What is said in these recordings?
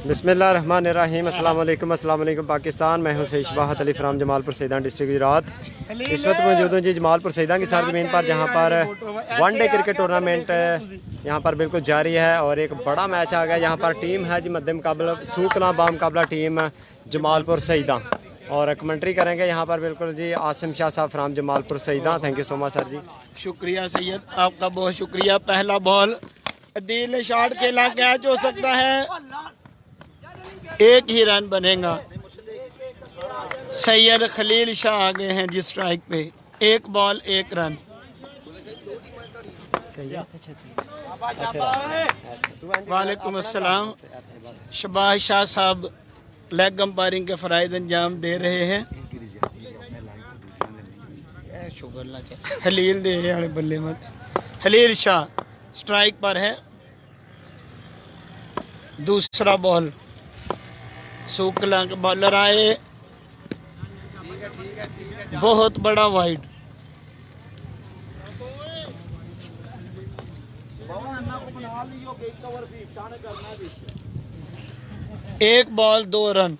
बिस्मिल्लाहिर्रहमानिर्रहीम। अस्सलाम वालेकुम पाकिस्तान। मैं हूं सईद शबाहत अली फ्राम जमालपुर सैदान डिस्ट्रिक्ट गुजरात। इस वक्त मौजूद हूं जी जमालपुर सैदान की सरजमीन पर, जहां पर वनडे क्रिकेट टूर्नामेंट यहां पर बिल्कुल जारी है और एक बड़ा मैच आ गया। यहां पर टीम है जी मद्दे मुकाबला सूकला बामुकाबला टीम जमालपुर सैदां, और कमेंट्री करेंगे यहाँ पर बिल्कुल जी आसिम शाह साहब from Jamalpur Saidan. Thank you so much sir जी। शुक्रिया सैयद, आपका बहुत शुक्रिया। पहला बॉल दिल शॉट खेला, कैच हो सकता है, एक ही रन बनेगा। सैयद खलील शाह आगे हैं जिस स्ट्राइक पे, एक बॉल एक रन। वालेकुम अस्सलाम। शबाज शाह साहब लेग अंपायरिंग के फ़राइज़ अंजाम दे रहे हैं। खलील दे रहे बल्ले मत। खलील शाह स्ट्राइक पर है। दूसरा बॉल सूकला के बॉलर आए, बहुत बड़ा वाइड। एक बॉल दो रन।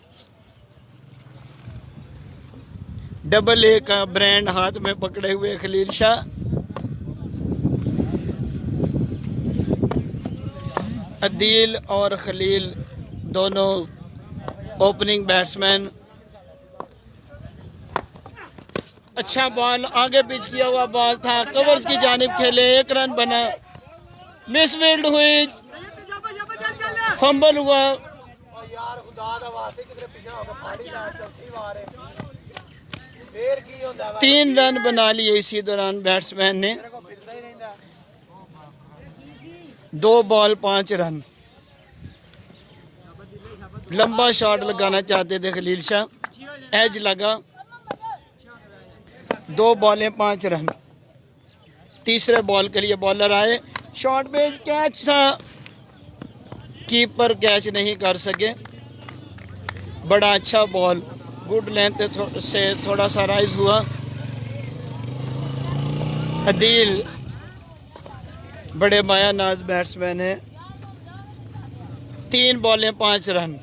डबल ए का ब्रांड हाथ में पकड़े हुए खलील शाह। अदील और खलील दोनों ओपनिंग बैट्समैन। अच्छा बॉल, आगे पिच किया हुआ बॉल था, कवर्स की जानिब खेले, एक रन बना। मिसफील्ड हुई, फंबल हुआ। तीन रन बना लिए इसी दौरान बैट्समैन ने। दो बॉल पांच रन। लंबा शॉट लगाना चाहते थे खलील शाह, एज लगा। दो बॉलें पांच रन। तीसरे बॉल के लिए बॉलर आए, शॉट पे कैच था, कीपर कैच नहीं कर सके। बड़ा अच्छा बॉल, गुड लेंथ से थोड़ा सा राइज हुआ। अदील बड़े माया नाज बैट्समैन है। तीन बॉलें पांच रन।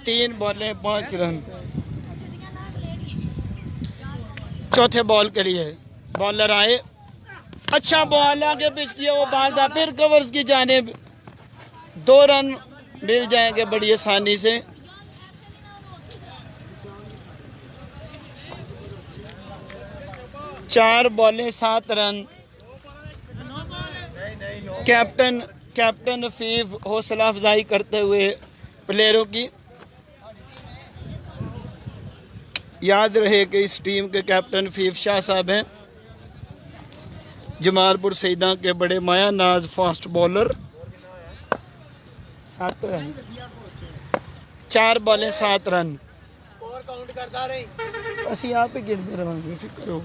तीन बॉलें पांच रन। चौथे बॉल के लिए बॉलर आए, अच्छा बॉल, आगे पिच किया वो बॉल था, फिर कवर्स की जानिब। दो रन मिल जाएंगे बड़ी आसानी से। चार बॉलें सात रन। कैप्टन हफीफ हौसला अफजाई करते हुए प्लेयरों की। याद रहे कि इस टीम के कैप्टन हफीफ शाह साहब हैं, जमालपुर सैदां के बड़े माया नाज फास्ट बॉलर। 7 run, 4 बॉलें 7 run. असि आप ही गिनते रहेंगे, फिक्र हो।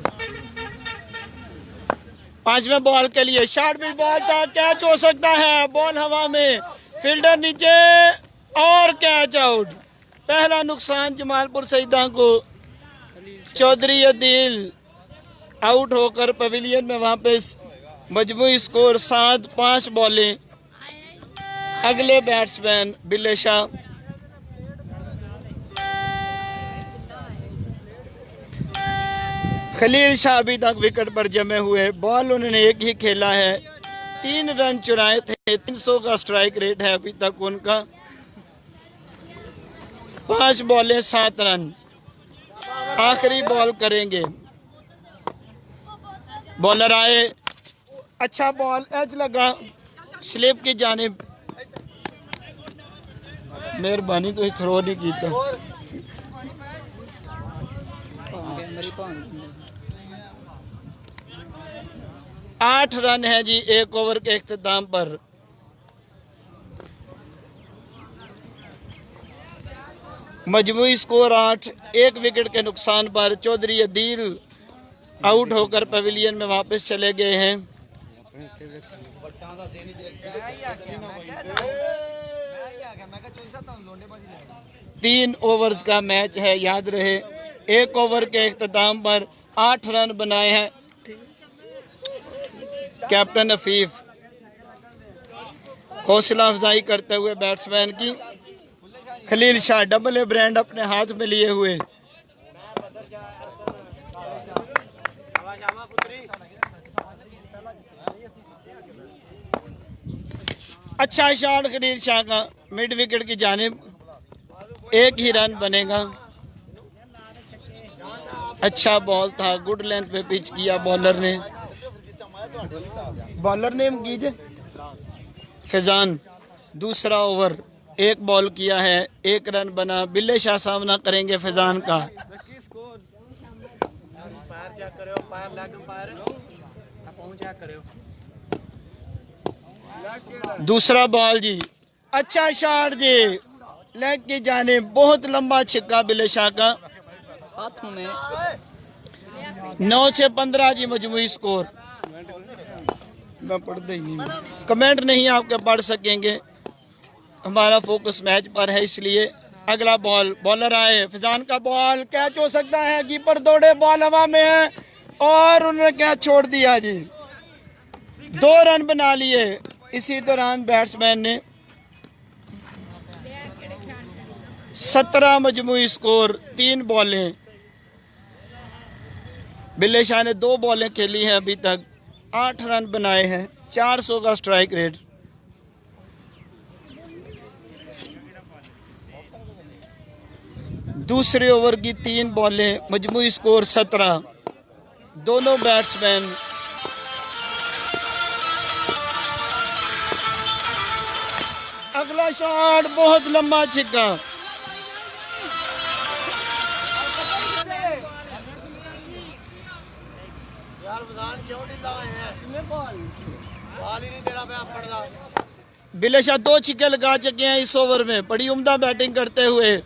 पांचवें बॉल के लिए शॉर्ट पिच बॉल था, कैच हो सकता है। बॉल हवा में, फील्डर नीचे और कैच आउट। पहला नुकसान जमालपुर सैदां को। चौधरी अदील आउट होकर पवेलियन में वापस। मजमूई स्कोर 7-5 बॉलें। अगले बैट्समैन बिल्ले शाह। खलील शाह अभी तक विकेट पर जमे हुए, बॉल उन्होंने एक ही खेला है। 3 रन चुराए थे, 300 का स्ट्राइक रेट है अभी तक उनका। 5 बॉलें 7 रन। आखिरी बॉल करेंगे। बॉलर आए, अच्छा बॉल, एज लगा, स्लिप की जानिब। मेहरबानी तो थ्रो नहीं किया। 8 रन है जी एक ओवर के इख्तिताम पर। मजमूई स्कोर 8। एक विकेट के नुकसान पर चौधरी अदील आउट होकर पवेलियन में वापस चले गए हैं। 3 ओवर्स का मैच है, याद रहे। 1 ओवर के इख्तिताम पर 8 रन बनाए हैं कैप्टन अफीफ हौसला अफजाई करते हुए बैट्समैन की। Khalil Shah double A brand अपने हाथ में लिए हुए। अच्छा शॉट खलील शाह का मिड विकेट की जानिब, 1 ही रन बनेगा। अच्छा बॉल था, गुड लेंथ पे पिच किया बॉलर ने कीजिए फैजान। दूसरा ओवर 1 बॉल किया है, 1 रन बना। बिल्ले शाह सामना करेंगे फैजान का। दूसरा बॉल जी, अच्छा शॉट जी, लेग की जाने, बहुत लंबा छिक्का बिल्ले शाह का। हाथों में 9 से 15 जी मजमूई स्कोर। मैं पढ़ते ही नहीं, कमेंट नहीं आपके पढ़ सकेंगे, हमारा फोकस मैच पर है इसलिए। अगला बॉल, बॉलर आए, फैजान का बॉल कैच हो सकता है, कीपर दौड़े, बॉल हवा में है और उन्होंने कैच छोड़ दिया जी। 2 रन बना लिए। इसी दौरान बैट्समैन ने 17 मजमूई स्कोर, 3 बॉलें। बिल्ले शाह ने 2 बॉलें खेली हैं अभी तक, 8 रन बनाए हैं, 400 का स्ट्राइक रेट। दूसरे ओवर की 3 बॉलें, मजमूई स्कोर 17। दोनों बैट्समैन अगला शॉट, बहुत लंबा छिक्का। बिल्ले शाह 2 छिक्के लगा चुके हैं इस ओवर में, बड़ी उम्दा बैटिंग करते हुए।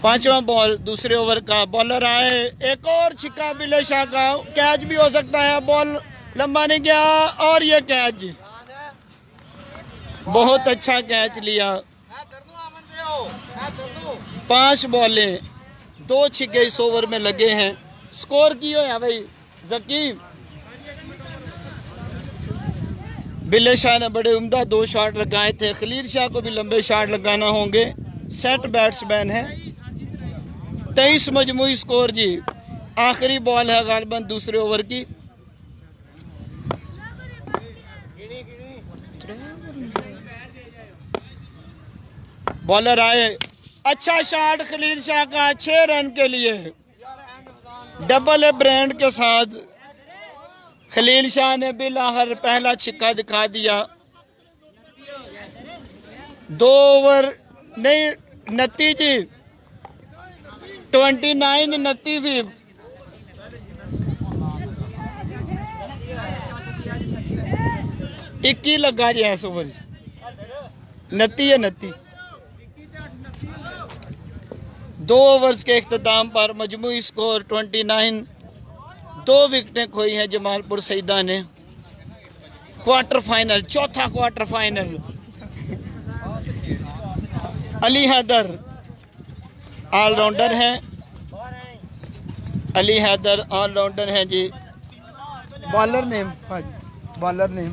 5वां बॉल दूसरे ओवर का, बॉलर आए, एक और छिक्का बिल्ले शाह का, कैच भी हो सकता है, बॉल लंबा नहीं गया और ये कैच, बहुत अच्छा कैच लिया। 5 बॉलें, 2 छिक्के इस ओवर में लगे हैं। स्कोर की हो भाई जकी। बिल्ले शाह ने बड़े उम्दा 2 शॉट लगाए थे, खलील शाह को भी लंबे शॉट लगाना होंगे। सेट बैट्समैन है। 23 मजमूई स्कोर जी। आखिरी बॉल है गालिबन दूसरे ओवर की। बॉलर आए, अच्छा शॉट खलील शाह का, 6 रन के लिए। डबल ए ब्रांड के साथ खलील शाह ने बिलाखिर पहला छिक्का दिखा दिया। 2 ओवर नहीं, 29 जी, 29 29 भी 21 लगा जी इस ओवर, 29 है 29। 2 ओवर्स के इख्तिताम पर मजमूई स्कोर 29। 2 विकेटें खोई हैं जमालपुर सईदा ने। क्वार्टर फाइनल, चौथा quarter final. Ali Haider allrounder हैं, अली हैदर ऑलराउंडर हैं जी। बॉलर नेम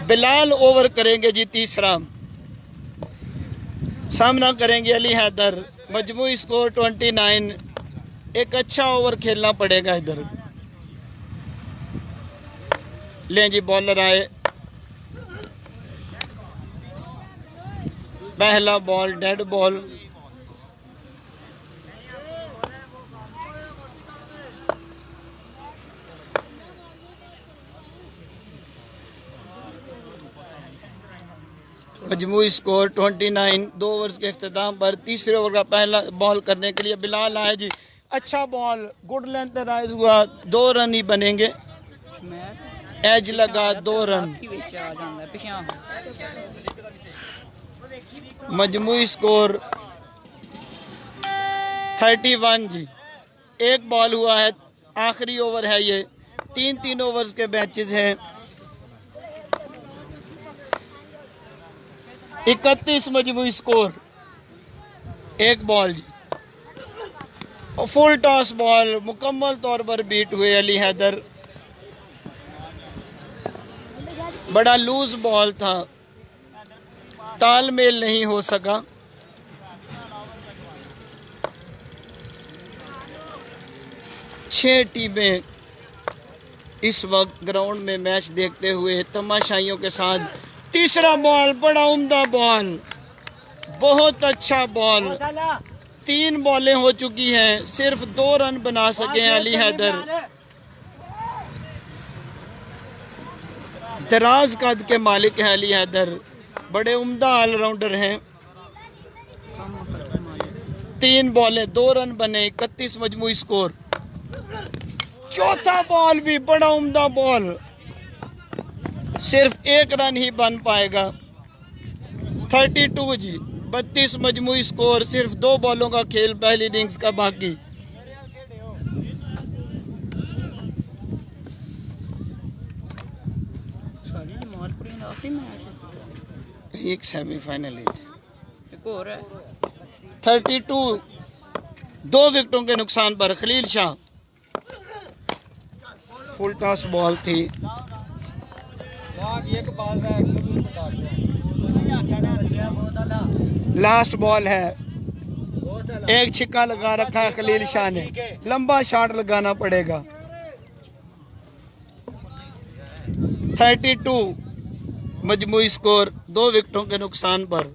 बिलाल ओवर करेंगे जी, तीसरा सामना करेंगे अली हैदर। मजमूई स्कोर 29। एक अच्छा ओवर खेलना पड़ेगा इधर। लें जी, बॉलर आए, पहला बॉल डेड बॉल। मजमूई स्कोर 29। 2 ओवर्स के अख्ताम पर तीसरे ओवर का पहला बॉल करने के लिए बिलाल आए जी। अच्छा बॉल, गुड लेंथ पे राइज हुआ, 2 रन ही बनेंगे। एज लगा, 2 रन। मजमूई स्कोर 31 जी। 1 बॉल हुआ है, आखिरी ओवर है ये। 3 ओवर्स के मैचेस हैं। 31 मजमूई स्कोर। एक बॉल जी, फुल टॉस बॉल मुकम्मल तौर पर बीट हुए अली हैदर। बड़ा लूज बॉल था, तालमेल नहीं हो सका। छह टीमें इस वक्त ग्राउंड में मैच देखते हुए तमाशाइयों के साथ। तीसरा बॉल बड़ा उम्दा बॉल, बहुत अच्छा बॉल। 3 बॉलें हो चुकी हैं, सिर्फ 2 रन बना सके हैं अली हैदर। दराज कद के मालिक हैं अली हैदर, बड़े उम्दा ऑलराउंडर हैं। 3 बॉलें 2 रन बने, 31 मजमूई स्कोर। चौथा बॉल भी बड़ा उम्दा बॉल, सिर्फ 1 रन ही बन पाएगा। 32 जी, 32 मजमूई स्कोर। सिर्फ 2 बॉलों का खेल पहली इनिंग्स का बाकी। एक सेमीफाइनल एक और है। 32 2 विकेटों के नुकसान पर Khalil Shah. Full toss ball थी। लास्ट बॉल है, एक छिक्का लगा रखा है खलील शाह ने, लंबा शॉट लगाना पड़ेगा। 32 मजमूई स्कोर, 2 विकेटों के नुकसान पर।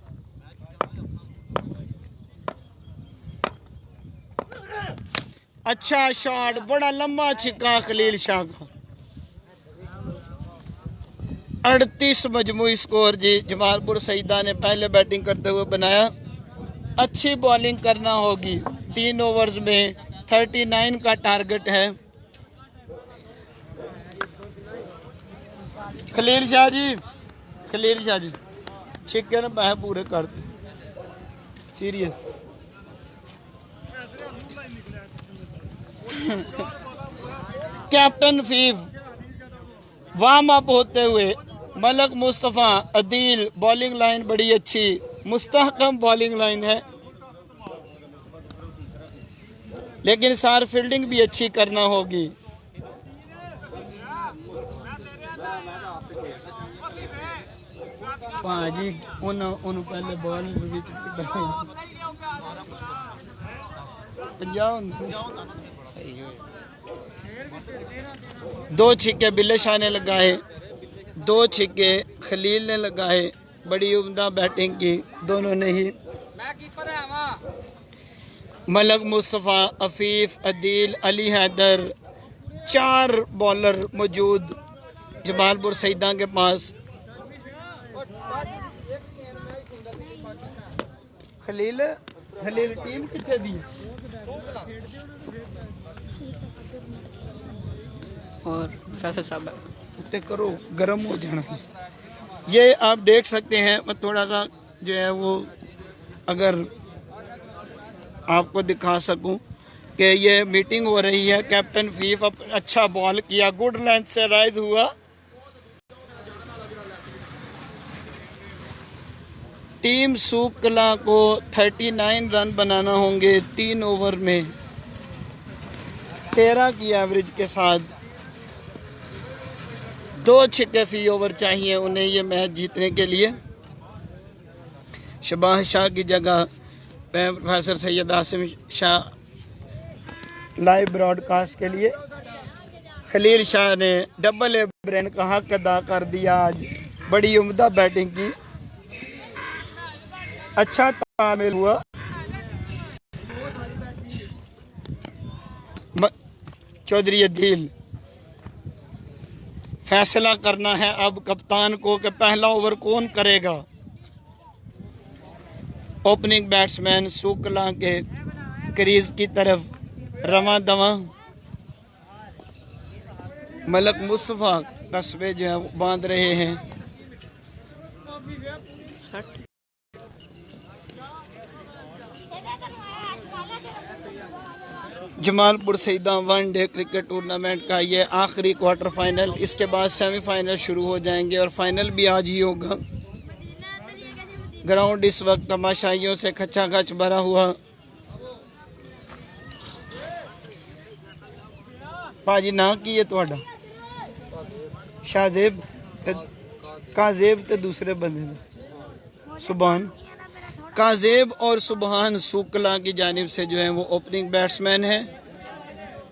अच्छा शॉट, बड़ा लंबा छिक्का खलील शाह का। 38 मजमूई स्कोर जी। जमालपुर सईदा ने पहले बैटिंग करते हुए बनाया। अच्छी बॉलिंग करना होगी। 3 ओवर्स में 39 का टारगेट है। खलील शाह जी, खलील शाह जी छिक्के ने पैसे पूरे कर दे, सीरियस। कैप्टन फीफ वार्म अप होते हुए मलक मुस्तफ़ा, अदील, बॉलिंग लाइन बड़ी अच्छी, मुस्तहकम बॉलिंग लाइन है, लेकिन सार फील्डिंग भी अच्छी करना होगी। जी पहले बॉल 2 छिक्के बिल्ले शाह ने लगाए, 2 छिक्के खलील ने लगाए। बड़ी उम्दा बैटिंग की दोनों ने ही। मलक मुस्तफ़ा, अफीफ, अदील, अली हैदर, 4 बॉलर मौजूद जमालपुर सईदा के पास। खलील खलील टीम कितने दी और फैसल साहब उत्ते करो, गर्म हो जाना है। ये आप देख सकते हैं, मैं थोड़ा सा जो है वो अगर आपको दिखा सकूं कि ये मीटिंग हो रही है। कैप्टन फीफ अच्छा बॉल किया, गुड लेंथ से राइज हुआ। टीम सूख कला को 39 रन बनाना होंगे 3 ओवर में, 13 की एवरेज के साथ। 2 छिक्के फी ओवर चाहिए उन्हें ये मैच जीतने के लिए। शबाज शाह की जगह professor Syed Asim Shah live broadcast के लिए। खलील शाह ने डबल ए ब्रेन का हक अदा कर दिया आज, बड़ी उम्दा बैटिंग की, अच्छा तालमेल हुआ। चौधरी अदील, फैसला करना है अब कप्तान को कि पहला ओवर कौन करेगा। ओपनिंग बैट्समैन सुकला के क्रीज की तरफ रवा दवा। मलक मुस्तफ़ा कस्बे जो है बांध रहे हैं। Jamalpur Saida one day cricket tournament का ये आखिरी क्वार्टर फाइनल, इसके बाद सेमीफाइनल शुरू हो जाएंगे और फाइनल भी आज ही होगा। ग्राउंड इस वक्त तमाशाइयों से खच्चा खच भरा हुआ। भाजी ना की है थोड़ा शाहजेब काजेब ते दूसरे बंदे ने सुबहान काजेब और सुबहान सूकला की जानिब से जो है वो ओपनिंग बैट्समैन है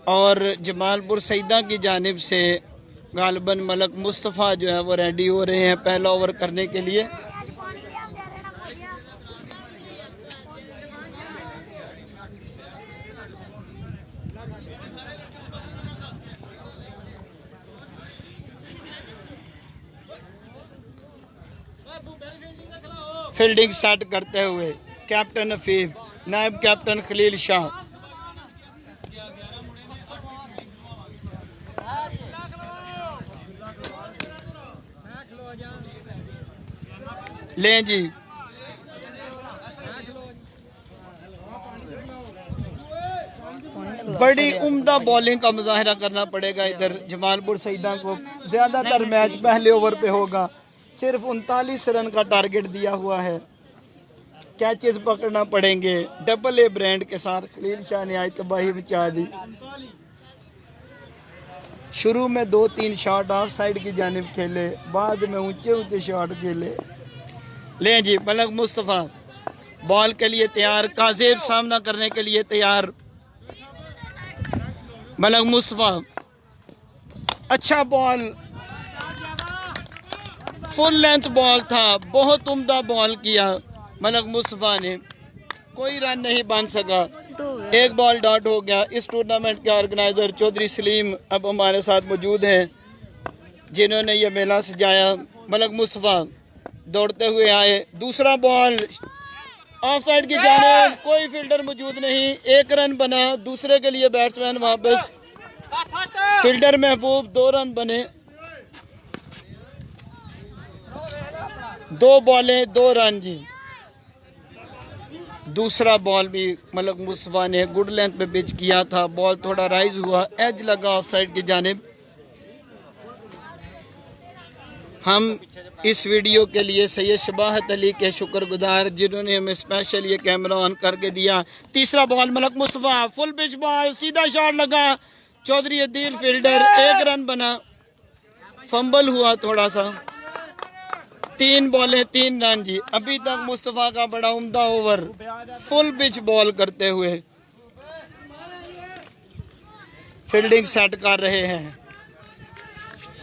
और जमालपुर सईदा की जानिब से गालिबन मलक मुस्तफ़ा जो है वो रेडी हो रहे हैं पहला ओवर करने के लिए। फील्डिंग सेट करते हुए कैप्टन हफीफ, नायब कैप्टन खलील शाह। लें जी बड़ी उम्दा बॉलिंग का मुजाहरा करना पड़ेगा इधर जमालपुर सईदा को। ज्यादातर मैच पहले ओवर पे होगा, सिर्फ 39 रन का टारगेट दिया हुआ है। कैचेस पकड़ना पड़ेंगे। डबल ए ब्रांड के साथ खलील शाह ने आज तबाही मचा दी। शुरू में 2-3 शॉट ऑफ साइड की जानिब खेले, बाद में ऊंचे ऊंचे शॉट खेले। लें जी मलक मुस्तफ़ा बॉल के लिए तैयार, काजेब सामना करने के लिए तैयार। मलक मुस्तफ़ा अच्छा बॉल, फुल लेंथ बॉल था, बहुत उम्दा बॉल किया मलक मुस्तफ़ा ने, कोई रन नहीं बन सका। एक बॉल डॉट हो गया। इस टूर्नामेंट के ऑर्गेनाइजर चौधरी सलीम अब हमारे साथ मौजूद हैं जिन्होंने ये मेला सजाया। मलक मुस्तफ़ा दौड़ते हुए आए, दूसरा बॉल ऑफ साइड की जानिब, कोई फील्डर मौजूद नहीं, एक रन बना। दूसरे के लिए बैट्समैन वापस, फील्डर महबूब 2 रन बने। 2 बॉलें 2 रन जी। दूसरा बॉल भी मलक मुस्तफ़ा ने गुड लेंथ पे पिच किया था, बॉल थोड़ा राइज हुआ, एज लगा ऑफ साइड की जानिब। हम इस वीडियो के लिए सैयद शबाहत अली के शुक्रगुजार जिन्होंने हमें स्पेशल ये कैमरा ऑन करके दिया। तीसरा ball Malak Mustafa, full pitch ball, सीधा शॉट लगा, चौधरी अदील फील्डर, 1 रन बना। फंबल हुआ थोड़ा सा। 3 बॉलें 3 रन जी। अभी तक मुस्तफ़ा का बड़ा उम्दा ओवर, फुल पिच बॉल करते हुए फील्डिंग सेट कर रहे हैं।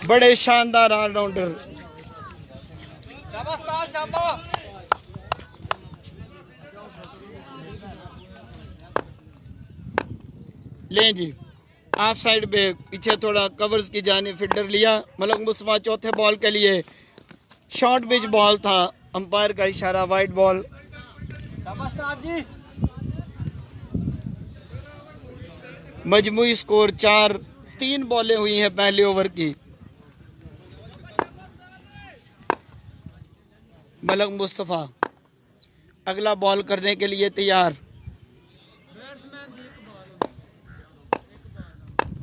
बड़े शानदार ऑलराउंडर। लें जी ऑफ साइड पे पीछे थोड़ा कवर्स की जाने फील्डर लिया। मलक मुस्तफ़ा चौथे बॉल के लिए, शॉर्ट पिच बॉल था, अंपायर का इशारा वाइड बॉल। मजमूई स्कोर 4, 3 बॉलें हुई हैं पहले ओवर की। मलक मुस्तफ़ा अगला बॉल करने के लिए तैयार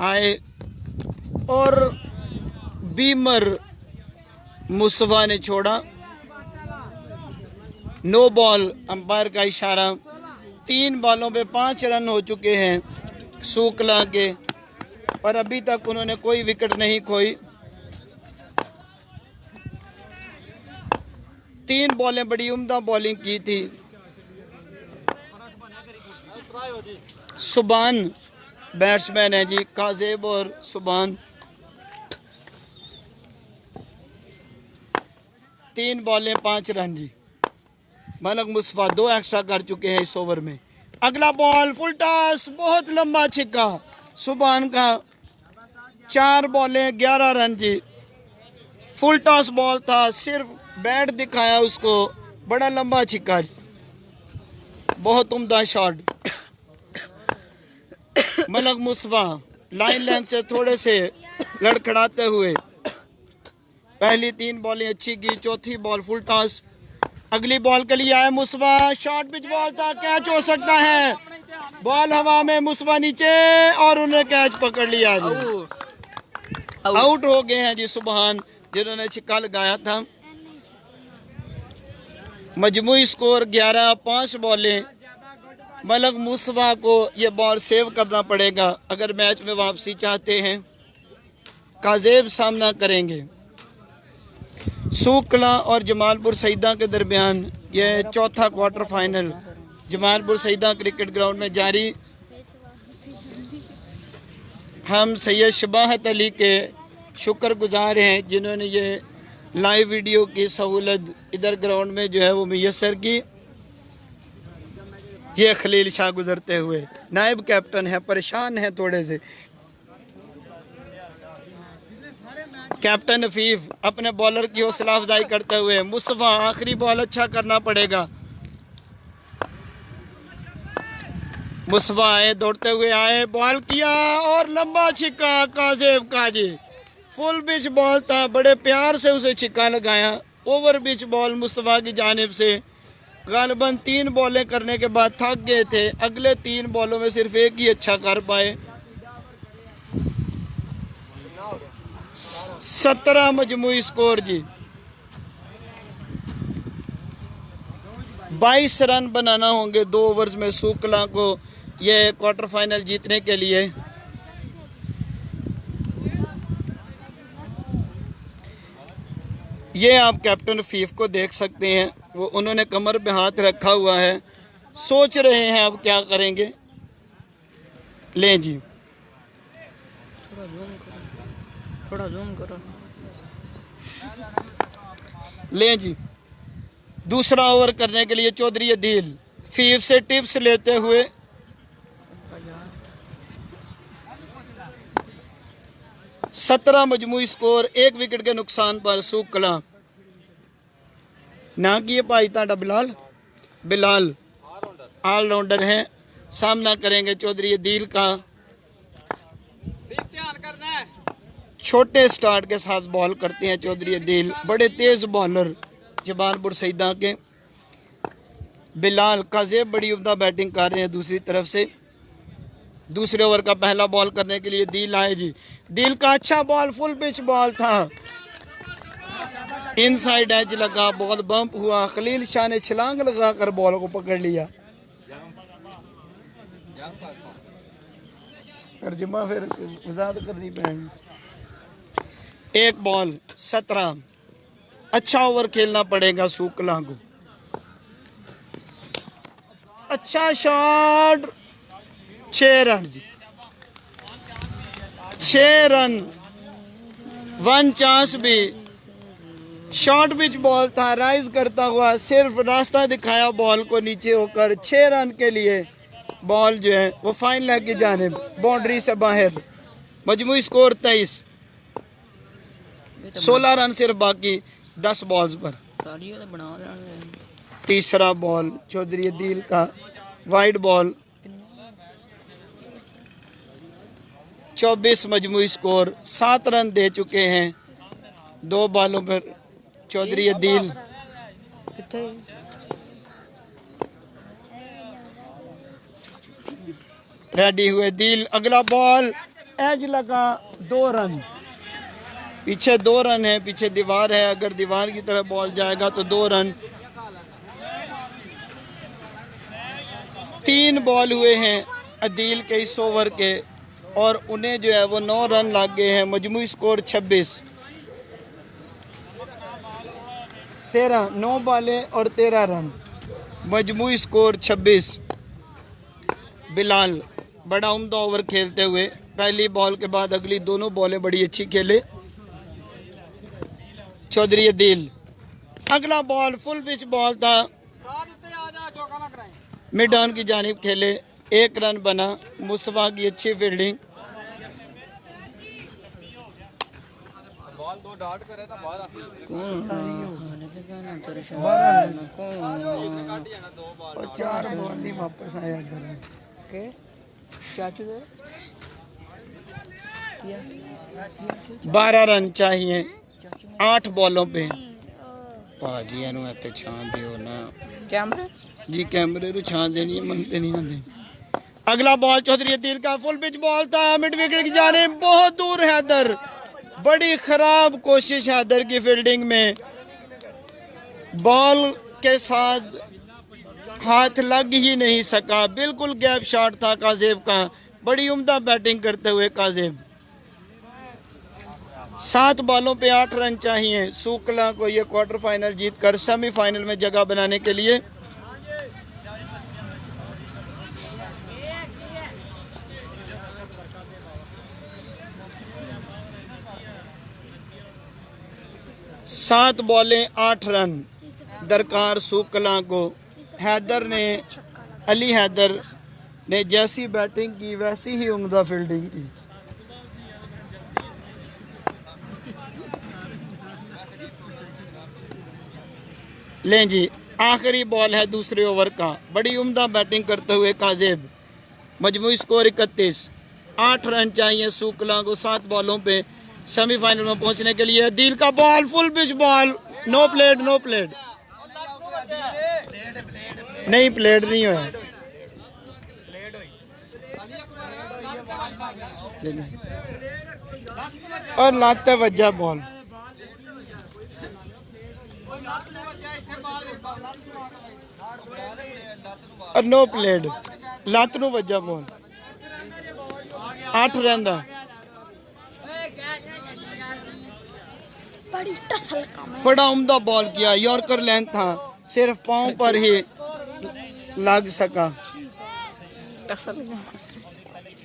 आए और बीमर मुस्तफ़ा ने छोड़ा। नो बॉल, अंपायर का इशारा। 3 बॉलों पे 5 रन हो चुके हैं सूकला के और अभी तक उन्होंने कोई विकेट नहीं खोई। 3 बॉलें बड़ी उम्दा बॉलिंग की थी। सुबान बैट्समैन है जी, काजेब और सुबान। 3 बॉलें 5 रन जी। मलक मुस्तफ़ा 2 एक्स्ट्रा कर चुके हैं इस ओवर में। अगला बॉल फुल टॉस, बहुत लंबा छिक्का सुबान का। 4 बॉलें 11 रन जी। फुल टॉस बॉल था, सिर्फ बैट दिखाया उसको, बड़ा लंबा छिक्का, बहुत उम्दा shot. Malak Mustafa line length से थोड़े से लड़खड़ाते हुए पहली 3 बॉलें अच्छी की, चौथी बॉल फुल टॉस। अगली बॉल के लिए आए मुस्तफ़ा, शॉर्ट पिच बॉल था, कैच हो सकता है। बॉल हवा में, मुस्तफ़ा नीचे और उन्होंने कैच पकड़ लिया जी। आउट हो गए हैं जी सुबहान जिन्होंने छिक्का लगाया था। मजमूई स्कोर 11। 5 बॉलें। मलक मुस्तफा को ये बॉल सेव करना पड़ेगा अगर मैच में वापसी चाहते हैं। काजेब सामना करेंगे। सूख कलां और जमालपुर सईदा के दरमियान ये चौथा quarter final Jamalpur Saida cricket ground में जारी। हम सैयद शबाहत अली के शुक्रगुजार हैं जिन्होंने ये लाइव वीडियो की सहूलत इधर ग्राउंड में जो है वो मुयस्सर की। ये खलील शाह गुजरते हुए नायब कैप्टन है, परेशान है थोड़े से। कैप्टन हफीफ अपने बॉलर की हौसला अफजाई करते हुए। मुस्तफा आखिरी बॉल अच्छा करना पड़ेगा। मुस्तफा आए, दौड़ते हुए आए, बॉल किया और लंबा छिक्का काजेब का जी। फुल पिच बॉल था, बड़े प्यार से उसे छिक्का लगाया। ओवर पिच बॉल मुस्तफा की जानिब से। गालिबन 3 बॉलें करने के बाद थक गए थे, अगले 3 बॉलों में सिर्फ एक ही अच्छा कर पाए। 17 मजमूई स्कोर जी। 22 रन बनाना होंगे 2 ओवर्स में सूख कलां को ये क्वार्टर फाइनल जीतने के लिए। ये आप कैप्टन हफीफ को देख सकते हैं, वो उन्होंने कमर पे हाथ रखा हुआ है, सोच रहे हैं अब क्या करेंगे। लें जी, थोड़ा जूम करो। लें जी, दूसरा ओवर करने के लिए चौधरी अदील हफीफ से टिप्स लेते हुए। 17 मजमूई स्कोर, 1 विकेट के नुकसान पर सूख कलां। ना किए भाई ताड़ा बिलाल ऑलराउंडर हैं, सामना करेंगे चौधरी अदील का। छोटे स्टार्ट के साथ बॉल करते हैं चौधरी अदील, बड़े तेज बॉलर जमालपुर सईदा के। बिलाल काजेब बड़ी उम्दा बैटिंग कर रहे हैं दूसरी तरफ से। दूसरे ओवर का पहला बॉल करने के लिए दिल आए जी। दिल का अच्छा बॉल, फुल पिच बॉल था, इनसाइड एज लगा, बॉल बम्प हुआ। खलील शाह ने छलांग लगाकर बॉल को पकड़ लिया। तर्जुमा फिर वजाहत करनी पड़ेगी। 1 बॉल 17। अच्छा ओवर खेलना पड़ेगा सूख कलां को। अच्छा शॉट, 6 रन जी, 6 रन। 1 चांस भी, शॉर्ट पिच बॉल था, राइज करता हुआ सिर्फ रास्ता दिखाया बॉल को नीचे होकर। 6 रन के लिए बॉल जो है वो फाइन लेग की जानिब, बाउंड्री से बाहर। मजमूई स्कोर 23। 16 रन सिर्फ बाकी 10 बॉल्स पर। तीसरा बॉल चौधरी अदील का, वाइड बॉल। 24 मजमूई स्कोर, 7 रन दे चुके हैं 2 बॉलों पर चौधरी अदील। रेडी हुए दिल, अगला बॉल एज लगा, 2 रन। पीछे 2 रन है, पीछे दीवार है, अगर दीवार की तरफ बॉल जाएगा तो 2 रन। 3 बॉल हुए हैं अदील के इस ओवर के और उन्हें जो है वो 9 रन लग गए हैं। मजमूई स्कोर 26। 9 बॉलें और 13 रन, मजमूई स्कोर 26। बिलाल बड़ा उम्दा ओवर खेलते हुए, पहली बॉल के बाद अगली दोनों बॉलें बड़ी अच्छी खेले चौधरी अदील। अगला बॉल फुल पिच बॉल था, मिड ऑन की जानिब खेले, 1 रन बना। मुस्तफा की अच्छी फील्डिंग। वापस आया 12 रन चाहिए 8 बॉलों पे। भाजी एनू इत्ते छां दियो ना कैमरे जी, कैमरे नु छां देनी है, मनते नहीं ना दे। अगला बॉल चौधरी अदील का, फुल पिच बॉल था, मिड विकेट की जानिब, बहुत दूर हैदर। बड़ी खराब कोशिश हैदर की फील्डिंग में, बॉल के साथ हाथ लग ही नहीं सका, बिल्कुल गैप शॉट था काजेब का। बड़ी उम्दा बैटिंग करते हुए काजेब। 7 बॉलों पे 8 रन चाहिए सूकला को ये क्वार्टर फाइनल जीतकर सेमीफाइनल में जगह बनाने के लिए। सात बॉलें 8 रन दरकार सूकला को। हैदर ने, अली हैदर ने जैसी बैटिंग की वैसी ही उम्दा फील्डिंग की। लें जी, आखिरी बॉल है दूसरे ओवर का। बड़ी उम्दा बैटिंग करते हुए काजेब। मजमूई स्कोर 31। 8 रन चाहिए सूकला को 7 बॉलों पे सेमीफाइनल में पहुंचने के लिए। दिल का ball, full pitch ball, no played, no played, नहीं प्लेड नहीं हुआ। और लाते वज्जा बॉल, और नो प्लेड, लात नू वज्जा बॉल। 8 रन दा बड़ा उम्दा बॉल किया। यॉर्कर लेंथ था, सिर्फ पांव पर ही लग सका।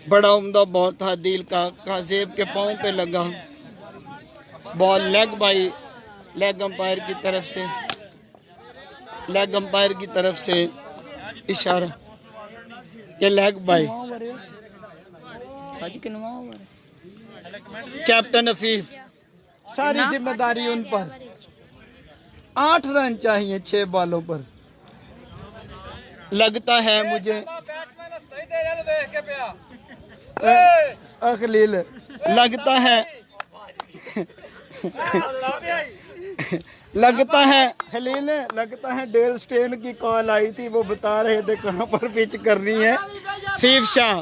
बड़ा उम्दा बॉल था दिल का, काजेब के पांव पे लगा। Ball leg bye, leg umpire की तरफ से, लेग अंपायर की तरफ से इशारा ये लेग बाई। कैप्टन हफीज, सारी जिम्मेदारी उन पर। 8 रन चाहिए 6 बॉलों पर। लगता है मुझे अखलील, लगता है लगता है खलील, लगता है डेल स्टेन की कॉल आई थी, वो बता रहे थे कहां पर पिच करनी है। फीफ शाह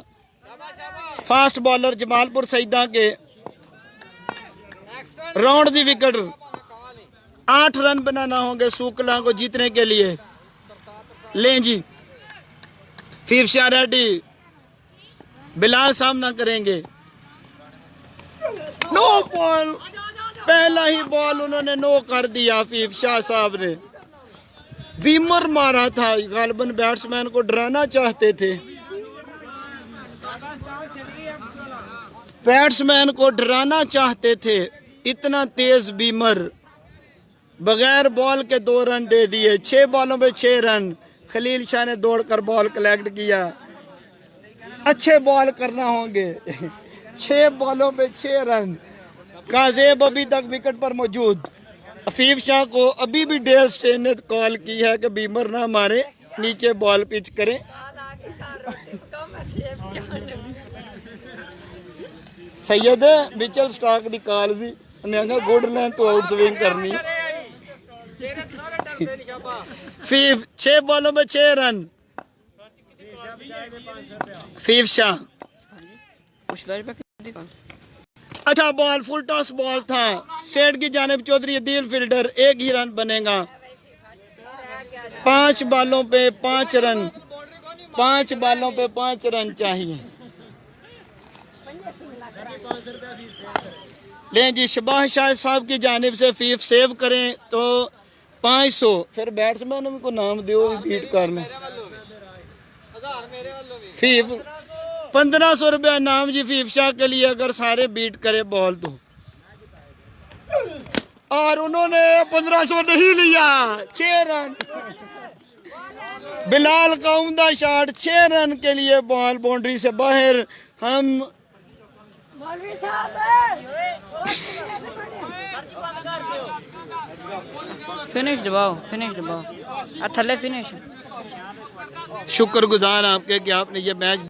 फास्ट बॉलर जमालपुर सईदा के, राउंड दी विकेट। 8 रन बनाना होंगे सूकला को जीतने के लिए। लें जी, फीफ शाह रेडी, बिलाल सामना करेंगे। नो बॉल, पहला ही बॉल उन्होंने नो कर दिया। फीफ शाह साहब ने बीमर मारा था, गालिबन बैट्समैन को डराना चाहते थे। बैट्समैन को डराना चाहते थे। इतना तेज बीमर, बगैर बॉल के 2 रन दे दिए। 6 बॉलों पे 6 रन। खलील शाह ने दौड़कर बॉल कलेक्ट किया। अच्छे बॉल करना होंगे। 6 बॉलों पे 6 रन। काजेब अभी तक विकेट पर मौजूद। अफीफ शाह को अभी भी डेल स्टेन ने कॉल की है कि बीमर ना मारे, नीचे बॉल पिच करें। सैयद मिचल स्टार्क दी कॉल सी, उन्हें गुड लें तो आउट स्विंग करनी। फीफ 6 बॉलों में 6 रन। फीफ शाह अच्छा बॉल, फुल टॉस बॉल था। स्टेट की जानिब चौधरी अदील फील्डर, 1 ही रन बनेगा। 5 बॉलों पे 5 रन, 5 बॉलों पे 5 रन चाहिए। लें जी, शबाह शाह साहब की जानिब से फीफ सेव करें तो 500। फिर बैट्समैन को नाम दो, बीट कर लें। फीफ 1500 रुपया नाम जी फीफ शाह के लिए, अगर सारे बीट करे बॉल तो। और उन्होंने 1500 नहीं लिया। 6 रन। बिलाल का उम्दा शॉट, 6 रन के लिए बॉल बाउंड्री से बाहर। हम फिनिश दबाओ, फिनिश दबाओ, थल्ले फिनिश। शुक्रगुजार आपके कि आपने ये मैच